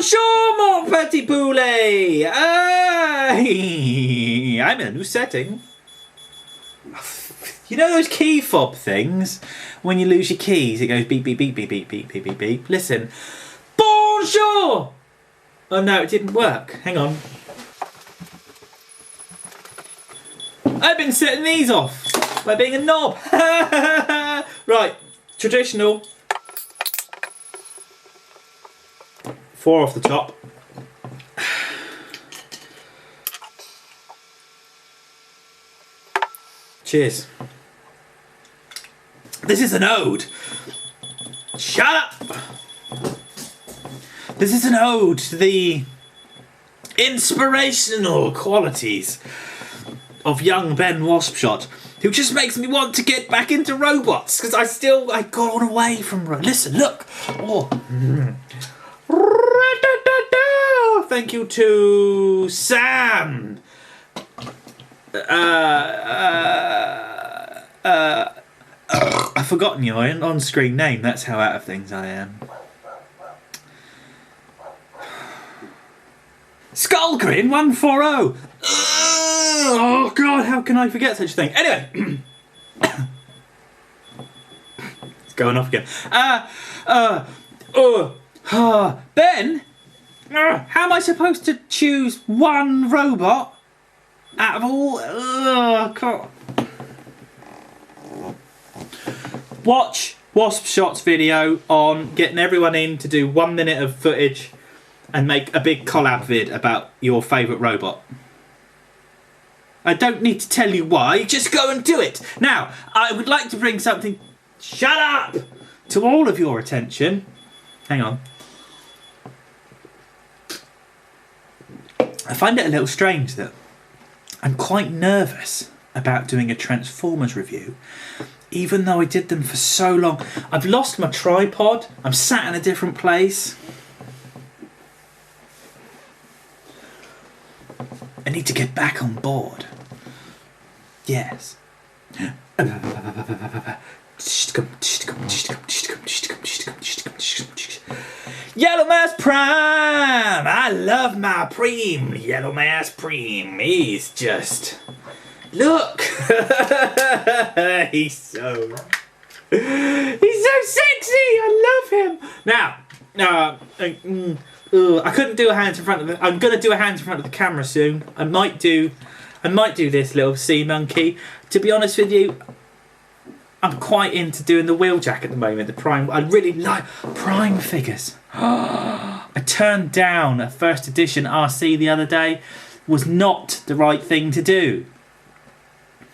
Bonjour, mon petit poulet! I'm in a new setting. You know those key fob things? When you lose your keys, it goes beep, beep, beep, beep, beep, beep, beep, beep, beep. Listen. Bonjour! Oh no, it didn't work. Hang on. I've been setting these off by being a knob. Right, traditional. 4 off the top. Cheers. This is an ode. Shut up! This is an ode to the inspirational qualities of young Ben Waspshot, who just makes me want to get back into robots, because I got away from listen, look. Oh. Thank you to Sam. I've forgotten your on-screen name. That's how out of things I am. Skullgrin 140. Oh God, how can I forget such a thing? Anyway, it's going off again. Ben, how am I supposed to choose one robot out of all? God. Watch Waspshot's video on getting everyone in to do 1 minute of footage and make a big collab vid about your favourite robot. I don't need to tell you why, just go and do it. Now, I would like to bring something, shut up, to all of your attention. Hang on. I find it a little strange that I'm quite nervous about doing a Transformers review, even though I did them for so long. I've lost my tripod, I'm sat in a different place. I need to get back on board. Yes. Yellowmus Prime! I love my Preem. Yellowmus Preem. He's just... Look! He's so sexy! I love him! Now, I couldn't do a hand in front of the... I'm going to do a hand in front of the camera soon. I might do this little sea monkey. To be honest with you, I'm quite into doing the Wheeljack at the moment. The Prime. I really like Prime figures. I turned down a first edition RC the other day. Was not the right thing to do.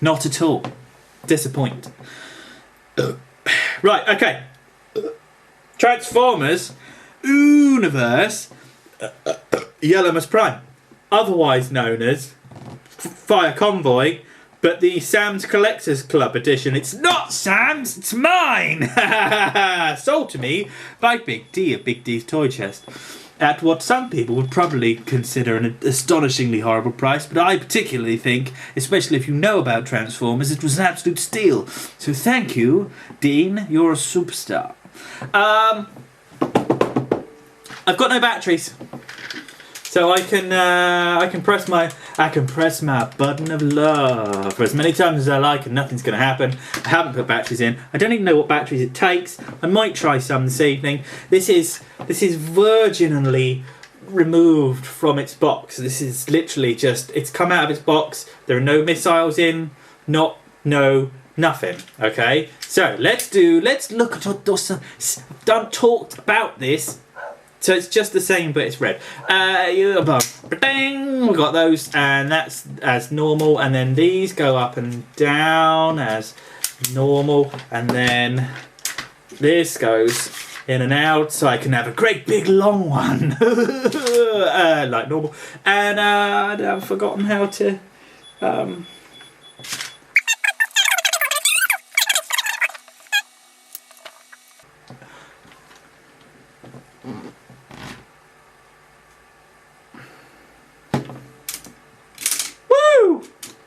Not at all. Disappoint. Right, okay. Transformers Universe Yellowmus Prime, otherwise known as Fire Convoy, but the Sam's Collectors Club edition. It's not Sam's, it's mine! Sold to me by Big D at Big D's Toy Chest at what some people would probably consider an astonishingly horrible price, but I particularly think, especially if you know about Transformers, it was an absolute steal. So thank you, Dean, you're a superstar. I've got no batteries, so I can press my button of love for as many times as I like, and nothing's going to happen. I haven't put batteries in. I don't even know what batteries it takes. I might try some this evening. This is virginally removed from its box. This is literally just, it's come out of its box. There are no missiles in, nothing. Okay, so let's look at done talked about this. So it's just the same, but it's red. We got those, and that's as normal. And then these go up and down as normal. And then this goes in and out, so I can have a great big long one, like normal. And I've forgotten how to.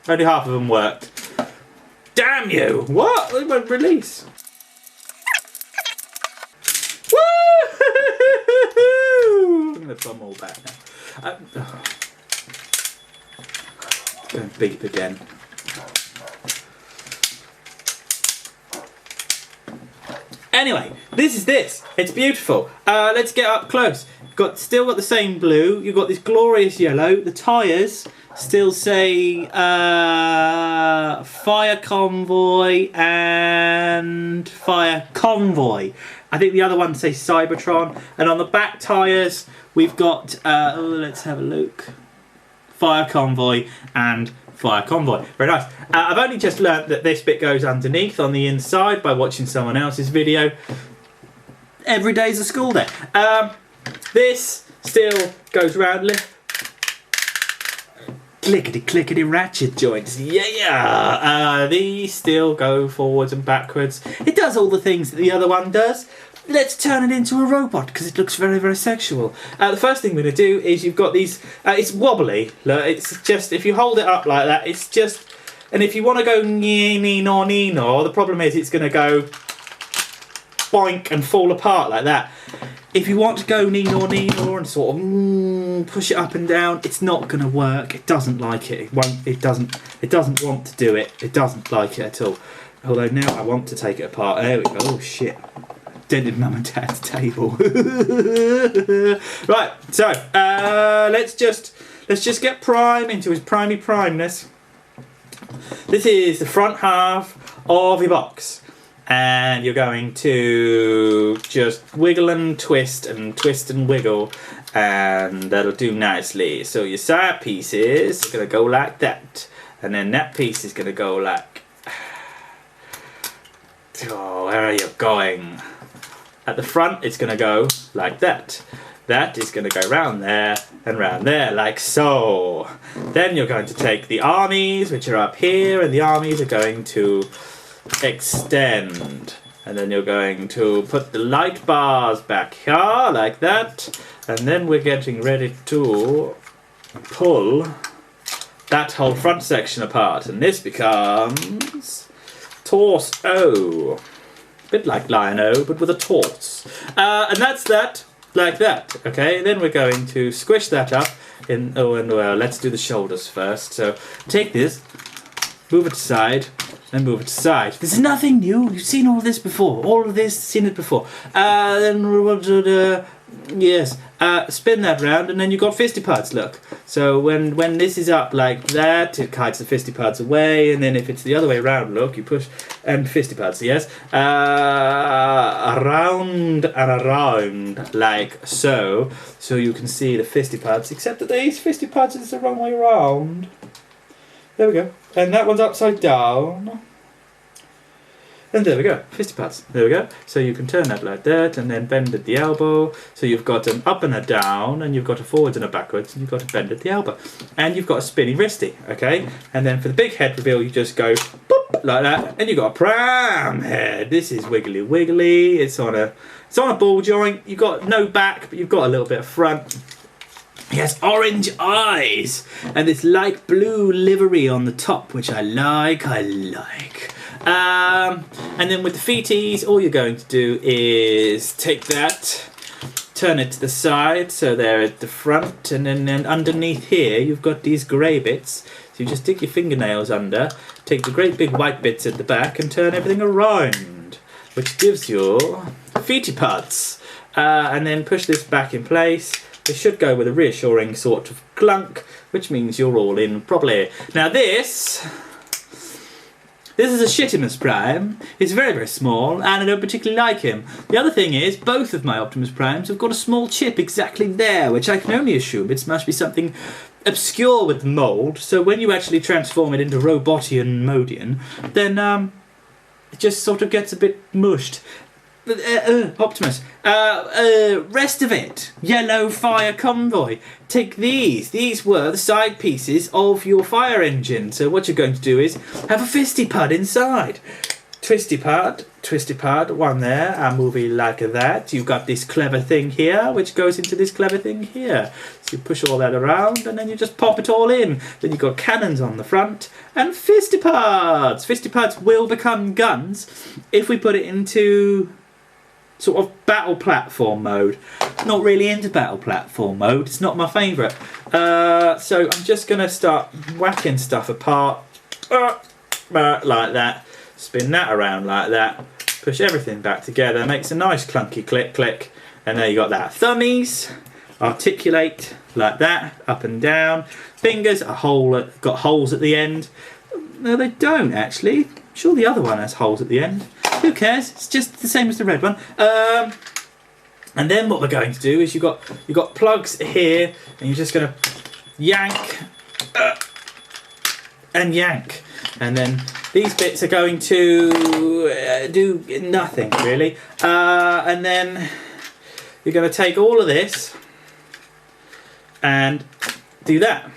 Only half of them worked. Damn you! What? They won't release. Woo! I'm gonna put one more back now. Going beep again. Anyway, this is this. It's beautiful. Let's get up close. Still got the same blue. You've got this glorious yellow. The tyres still say Fire Convoy and Fire Convoy. I think the other ones say Cybertron. And on the back tyres, we've got, let's have a look. Fire Convoy and Fire Convoy. Very nice. I've only just learnt that this bit goes underneath on the inside by watching someone else's video. Every day's a school day. This still goes round. Clickety clickety ratchet joints. Yeah. These still go forwards and backwards. It does all the things that the other one does. Let's turn it into a robot because it looks very, very sexual. The first thing we're going to do is you've got these... it's wobbly. Look, it's just... If you hold it up like that, it's just... And if you want to go nee-nor, the problem is it's going to go boink and fall apart like that. If you want to go nee-nor and sort of push it up and down, it's not going to work. It doesn't like it. It won't. It doesn't want to do it. It doesn't like it at all. Although now I want to take it apart. There we go. Oh shit. Dented mum and dad's table. Right, so let's just get Prime into his primeness. This is the front half of your box, and you're going to just wiggle and twist and wiggle, and that'll do nicely. So your side pieces are going to go like that, and then that piece is going to go like... Oh, where are you going? At the front, it's going to go like that. That is going to go round there and round there, like so. Then you're going to take the armies, which are up here, and the armies are going to extend. And then you're going to put the light bars back here, like that. And then we're getting ready to pull that whole front section apart. And this becomes torso. Bit like Lion-O, but with a torse. And that's that, like that. Okay, then we're going to squish that up. Let's do the shoulders first. So take this, move it aside, and move it aside. This is nothing new. You've seen all this before. All of this, seen it before. Then we'll do the... Yes, spin that round, and then you've got fistiparts, look. So when this is up like that, it kites the fistiparts away, and then if it's the other way around, look, you push, and fistiparts, yes. Around and around, like so. So you can see the fistiparts, except that these fistiparts is the wrong way around. There we go. And that one's upside down. And there we go, fistiparts. There we go. So you can turn that like that, and then bend at the elbow. So you've got an up and a down, and you've got a forwards and a backwards, and you've got a bend at the elbow. And you've got a spinny wristy, okay? And then for the big head reveal, you just go boop, like that, and you've got a pram head. This is wiggly wiggly. It's on a ball joint. You've got no back, but you've got a little bit of front. He has orange eyes, and this light blue livery on the top, which I like. And then with the feeties, all you're going to do is take that, turn it to the side, so they're at the front, and then underneath here you've got these grey bits. So you just stick your fingernails under, take the great big white bits at the back, and turn everything around, which gives you feety parts. And then push this back in place. It should go with a reassuring sort of clunk, which means you're all in properly. Now this is a Shittimus Prime. He's very, very small, and I don't particularly like him. The other thing is, both of my Optimus Primes have got a small chip exactly there, which I can only assume it must be something obscure with the mould, so when you actually transform it into Robotian Modian, then it just sort of gets a bit mushed. Optimus. Rest of it. Yellow Fire Convoy. Take these. These were the side pieces of your fire engine. So what you're going to do is have a fisty pad inside. Twisty pad, one there, and move it like that. You've got this clever thing here, which goes into this clever thing here. So you push all that around, and then you just pop it all in. Then you've got cannons on the front, and fisty pads. Fisty pads will become guns if we put it into sort of battle platform mode. Not really into battle platform mode. It's not my favourite. So I'm just going to start whacking stuff apart like that. Spin that around like that. Push everything back together. Makes a nice clunky click click. And there you got that. Thummies articulate like that, up and down. Fingers are got holes at the end. No, they don't actually. I'm sure the other one has holes at the end. Who cares? It's just the same as the red one. And then what we're going to do is you've got plugs here, and you're just going to yank and yank, and then these bits are going to do nothing really. And then you're going to take all of this and do that,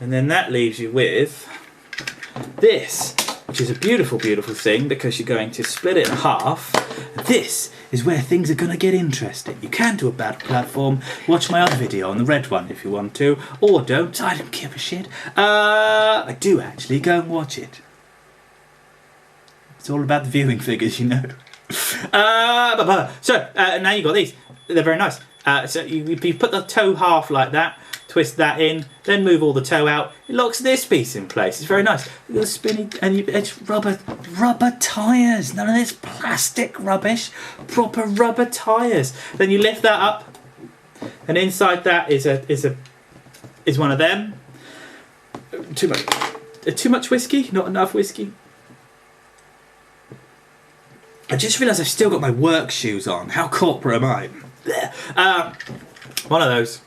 and then that leaves you with this, which is a beautiful, beautiful thing because you're going to split it in half. This is where things are going to get interesting. You can do a battle platform. Watch my other video on the red one if you want to, or don't. I don't give a shit. I do actually. Go and watch it. It's all about the viewing figures, you know. So now you've got these. They're very nice. So you put the toe half like that, twist that in, then move all the toe out. It locks this piece in place. It's very nice. You're spinning, and it's rubber tyres. None of this plastic rubbish. Proper rubber tyres. Then you lift that up, and inside that is one of them. Too much whiskey? Not enough whiskey? I just realised I've still got my work shoes on. How corporate am I? One of those.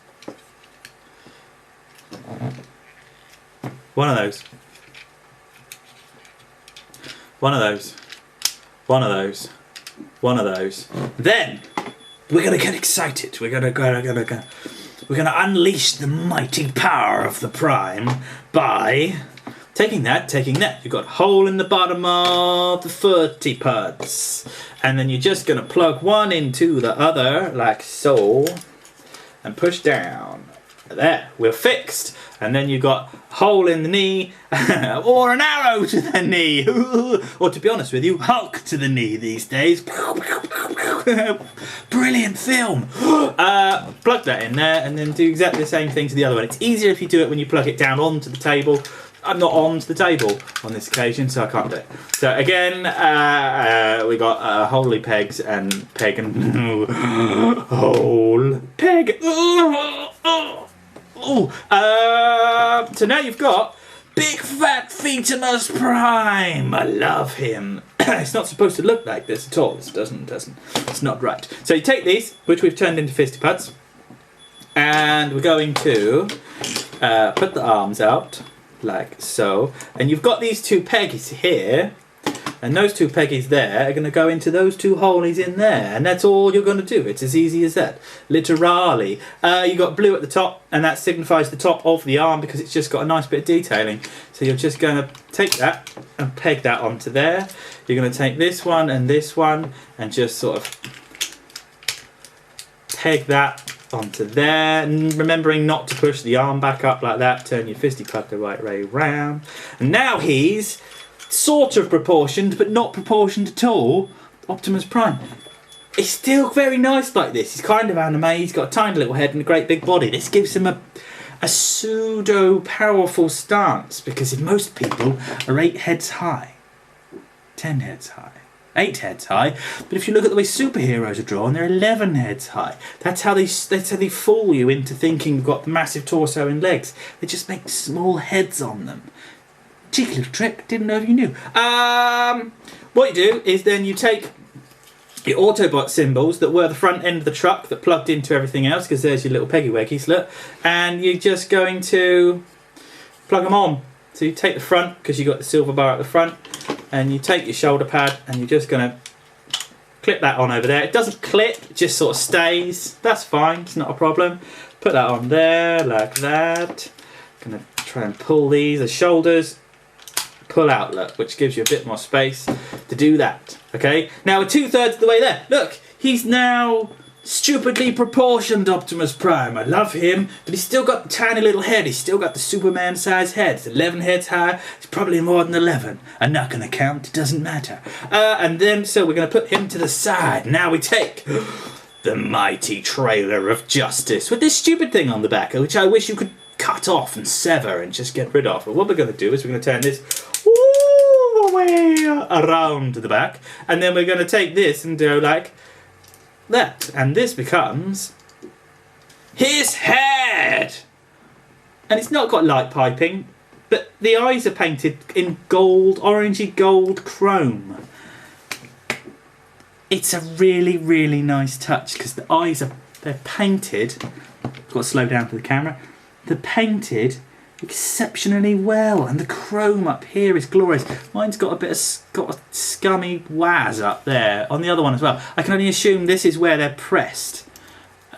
One of those. One of those. One of those. One of those. Then we're gonna get excited. We're gonna unleash the mighty power of the Prime by taking that. You've got a hole in the bottom of the footy pads, and then you're just gonna plug one into the other like so, and push down. There, we're fixed. And then you've got a hole in the knee, or an arrow to the knee, or to be honest with you, Hulk to the knee these days. Brilliant film. Plug that in there, and then do exactly the same thing to the other one. It's easier if you do it when you plug it down onto the table. I'm not onto the table on this occasion, so I can't do it. So again, we got holy pegs and peg and hole peg. So now you've got Big Fat Feetimus Prime. I love him. It's not supposed to look like this at all. It doesn't. It's not right. So you take these, which we've turned into fisty pads, and we're going to put the arms out like so. And you've got these two peggies here, and those two peggies there are going to go into those two holies in there, and that's all you're going to do. It's as easy as that, literally. You got blue at the top, and that signifies the top of the arm because it's just got a nice bit of detailing. So you're just going to take that and peg that onto there. You're going to take this one and just sort of peg that onto there, and remembering not to push the arm back up like that. Turn your fisty plug the right way round, and now he's sort of proportioned, but not proportioned at all. Optimus Prime. It's still very nice like this. He's kind of anime. He's got a tiny little head and a great big body. This gives him a pseudo powerful stance, because if most people are 8 heads high, 10 heads high, 8 heads high, but if you look at the way superheroes are drawn, they're 11 heads high. That's how they fool you into thinking you've got massive torso and legs. They just make small heads on them. Cheeky little trick, didn't know if you knew. What you do is then you take your Autobot symbols that were the front end of the truck that plugged into everything else, because there's your little peggy weggies, look, and you're just going to plug them on. So you take the front, because you've got the silver bar at the front, and you take your shoulder pad and you're just going to clip that on over there. It doesn't clip, it just sort of stays. That's fine, it's not a problem. Put that on there like that. Going to try and pull these, the shoulders pull out, look, which gives you a bit more space to do that. Okay, now we're 2/3 of the way there. Look, he's now Stupidly proportioned Optimus Prime. I love him, but he's still got the tiny little head. He's still got the Superman-sized head. It's 11 heads high. It's probably more than 11. I'm not going to count. It doesn't matter. And then, so we're going to put him to the side. Now we take the mighty trailer of justice with this stupid thing on the back, which I wish you could cut off and sever and just get rid of. But what we're going to do is we're going to turn this all the way around to the back, and then we're going to take this and do like that, and this becomes his head. And it's not got light piping, but the eyes are painted in gold, orangey gold chrome. It's a really, really nice touch because the eyes they're painted. I've got to slow down for the camera. They're painted exceptionally well, and the chrome up here is glorious. Mine's got a scummy waz up there on the other one as well. I can only assume this is where they're pressed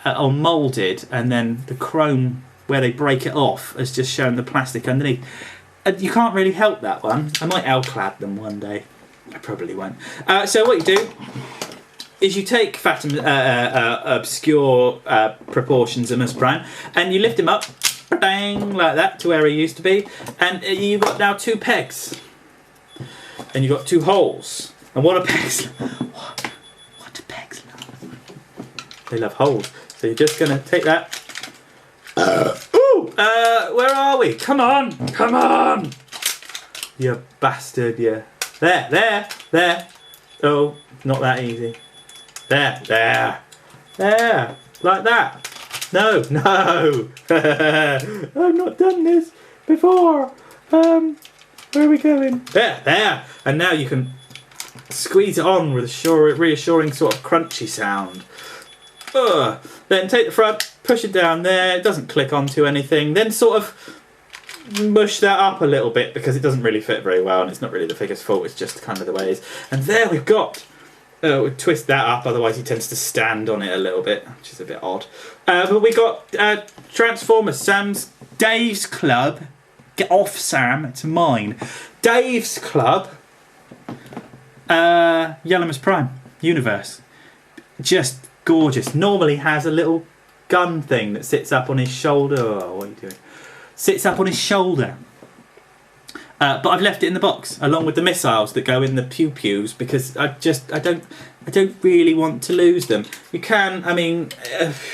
or moulded, and then the chrome where they break it off has just shown the plastic underneath. You can't really help that one. I might L-clad them one day. I probably won't. So what you do is you take fat and obscure proportions of Optimus Prime, and you lift him up, bang, like that, to where he used to be, and you've got now 2 pegs, and you've got 2 holes. And what are pegs? What do pegs love? They love holes. So you're just going to take that. Where are we? Come on, come on, you bastard, you. There. Oh, not that easy. There, like that. No, I've not done this before. Where are we going? There, and now you can squeeze it on with a reassuring sort of crunchy sound. Then take the front, push it down there. It doesn't click onto anything. Then sort of mush that up a little bit because it doesn't really fit very well, and it's not really the figure's fault. It's just kind of the way it is. And there we've got. We twist that up, otherwise he tends to stand on it a little bit, which is a bit odd. But we got Transformers, Dave's Club. Get off, Sam, it's mine. Dave's Club, Yellowmus Prime universe. Just gorgeous. Normally has a little gun thing that sits up on his shoulder. Oh, what are you doing? Sits up on his shoulder. But I've left it in the box along with the missiles that go in the pew-pews because I don't really want to lose them. You can, I mean,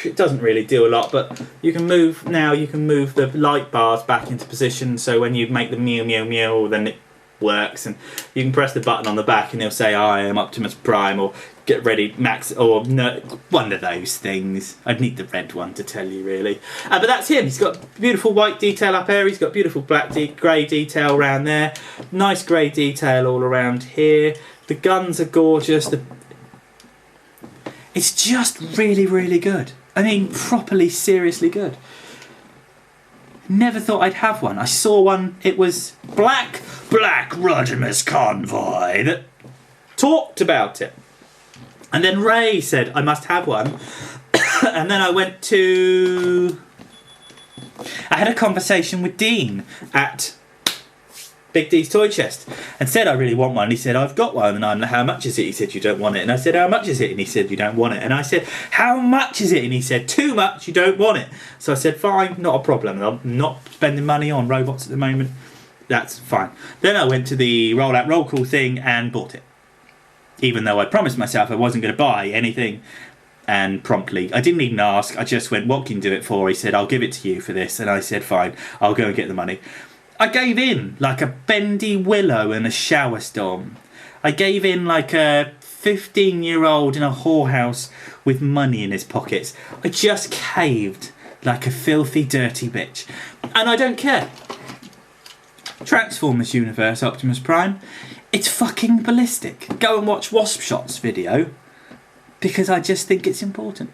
it doesn't really do a lot, but you can move the light bars back into position, so when you make the meow meow meow, then it works, and you can press the button on the back and it'll say I am Optimus Prime, or get ready Max, or no, one of those things. I'd need the red one to tell you really. But that's him. He's got beautiful white detail up here, he's got beautiful black grey detail around there, nice grey detail all around here. The guns are gorgeous. It's just really, really good. I mean, properly, seriously good. Never thought I'd have one. I saw one, it was Black Rodimus Convoy that talked about it. And then Ray said, I must have one. And then I had a conversation with Dean at Big D's Toy Chest and said, I really want one. He said, I've got one. And I'm like, how much is it? He said, you don't want it. And I said, how much is it? And he said, you don't want it. And I said, how much is it? And he said, too much, you don't want it. So I said, fine, not a problem. I'm not spending money on robots at the moment. That's fine. Then I went to the Roll Out Roll Call thing and bought it. Even though I promised myself I wasn't going to buy anything. And promptly, I didn't even ask. I just went, what can you do it for? He said, I'll give it to you for this. And I said, fine, I'll go and get the money. I gave in like a bendy willow in a shower storm. I gave in like a 15-year-old in a whorehouse with money in his pockets. I just caved like a filthy, dirty bitch. And I don't care. Transformers Universe Optimus Prime. It's fucking ballistic. Go and watch Wasp Shot's video because I just think it's important.